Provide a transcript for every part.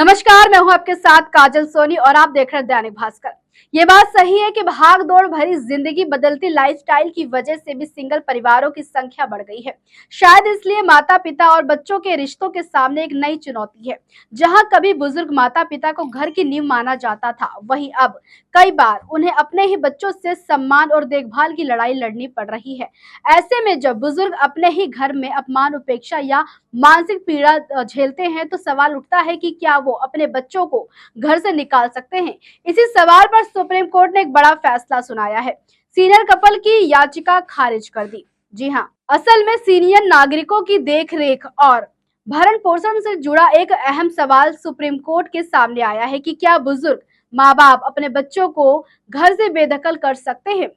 नमस्कार, मैं हूं आपके साथ काजल सोनी और आप देख रहे हैं दैनिक भास्कर। ये बात सही है कि भाग दौड़ भरी जिंदगी, बदलती लाइफस्टाइल की वजह से भी सिंगल परिवारों की संख्या बढ़ गई है। शायद इसलिए माता पिता और बच्चों के रिश्तों के सामने एक नई चुनौती है। जहां कभी बुजुर्ग माता पिता को घर की नींव माना जाता था, वहीं अब कई बार उन्हें अपने ही बच्चों से सम्मान और देखभाल की लड़ाई लड़नी पड़ रही है। ऐसे में जब बुजुर्ग अपने ही घर में अपमान, उपेक्षा या मानसिक पीड़ा झेलते हैं, तो सवाल उठता है कि क्या वो अपने बच्चों को घर से निकाल सकते हैं। इसी सवाल पर सुप्रीम कोर्ट ने एक बड़ा फैसला सुनाया है। सीनियर कपल की याचिका खारिज कर दी। जी हाँ, असल में सीनियर नागरिकों की देखरेख और भरण पोषण से जुड़ा एक अहम सवाल सुप्रीम कोर्ट के सामने आया है कि क्या बुजुर्ग माँ बाप अपने बच्चों को घर से बेदखल कर सकते हैं।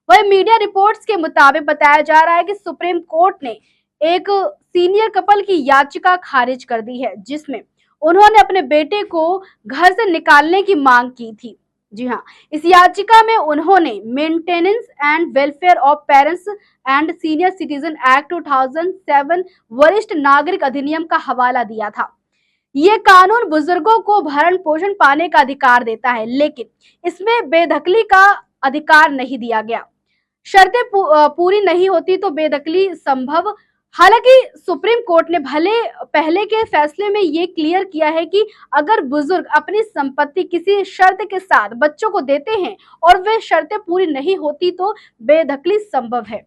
वही मीडिया रिपोर्ट्स के मुताबिक बताया जा रहा है कि सुप्रीम कोर्ट ने एक सीनियर कपल की याचिका खारिज कर दी है, जिसमें उन्होंने अपने बेटे को घर से निकालने की मांग की थी। जी हाँ, इस याचिका में उन्होंने maintenance and welfare of parents and senior citizen act 2007 वरिष्ठ नागरिक अधिनियम का हवाला दिया था। ये कानून बुजुर्गों को भरण पोषण पाने का अधिकार देता है, लेकिन इसमें बेदखली का अधिकार नहीं दिया गया। शर्तें पूरी नहीं होती तो बेदखली संभव। हालांकि सुप्रीम कोर्ट ने भले पहले के फैसले में ये क्लियर किया है कि अगर बुजुर्ग अपनी संपत्ति किसी शर्त के साथ बच्चों को देते हैं और वे शर्तें पूरी नहीं होती तो बेदखली संभव है।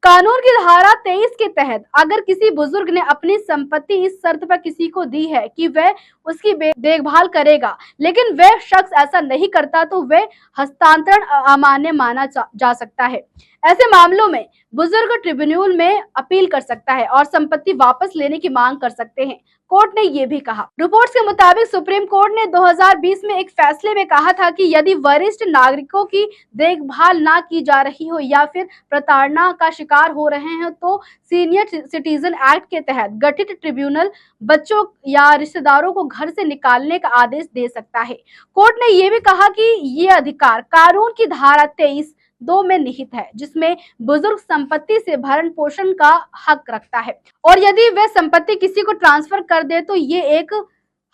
कानून की धारा 23 के तहत अगर किसी बुजुर्ग ने अपनी संपत्ति इस शर्त पर किसी को दी है कि वह उसकी देखभाल करेगा, लेकिन वह शख्स ऐसा नहीं करता, तो वह हस्तांतरण अमान्य माना जा सकता है। ऐसे मामलों में बुजुर्ग ट्रिब्यूनल में अपील कर सकता है और संपत्ति वापस लेने की मांग कर सकते हैं। कोर्ट ने यह भी कहा। रिपोर्ट्स के मुताबिक सुप्रीम कोर्ट ने 2020 में एक फैसले में कहा था कि यदि वरिष्ठ नागरिकों की देखभाल ना की जा रही हो या फिर प्रताड़ना का शिकार हो रहे हैं, तो सीनियर सिटीजन एक्ट के तहत गठित ट्रिब्यूनल बच्चों या रिश्तेदारों को घर से निकालने का आदेश दे सकता है। कोर्ट ने यह भी कहा कि ये अधिकार कानून की धारा 23(2) में निहित है, जिसमें बुजुर्ग संपत्ति से भरण पोषण का हक रखता है और यदि वह संपत्ति किसी को ट्रांसफर कर दे तो ये एक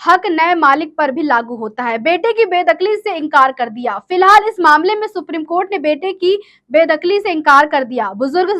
हक नए मालिक पर भी लागू होता है। बेटे की बेदखली से इनकार कर दिया। फिलहाल इस मामले में सुप्रीम कोर्ट ने बेटे की बेदखली से इनकार कर दिया। बुजुर्ग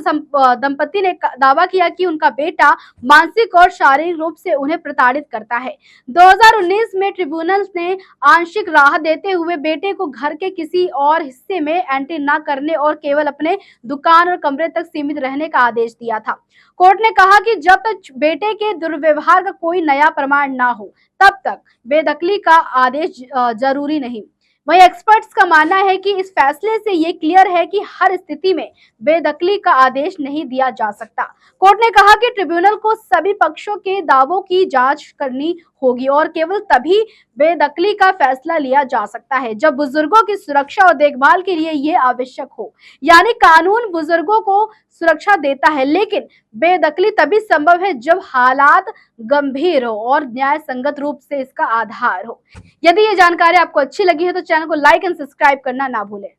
दंपति ने दावा किया कि उनका बेटा मानसिक और शारीरिक रूप से उन्हें प्रताड़ित करता है। 2019 में ट्रिब्यूनल ने आंशिक राहत देते हुए बेटे को घर के किसी और हिस्से में एंट्री न करने और केवल अपने दुकान और कमरे तक सीमित रहने का आदेश दिया था। कोर्ट ने कहा कि जब तक बेटे के दुर्व्यवहार का कोई नया प्रमाण न हो, तब तक बेदखली का आदेश जरूरी नहीं। वहीं एक्सपर्ट्स का मानना है कि इस फैसले से ये क्लियर है कि हर स्थिति में बेदखली का आदेश नहीं दिया जा सकता। कोर्ट ने कहा कि ट्रिब्यूनल को सभी पक्षों के दावों की जांच करनी होगी और केवल तभी बेदखली का फैसला लिया जा सकता है जब बुजुर्गों की सुरक्षा और देखभाल के लिए ये आवश्यक हो। यानी कानून बुजुर्गों को सुरक्षा देता है, लेकिन बेदखली तभी संभव है जब हालात गंभीर हो और न्याय संगत रूप से इसका आधार हो। यदि ये जानकारी आपको अच्छी लगी है तो चैनल को लाइक एंड सब्सक्राइब करना ना भूलें।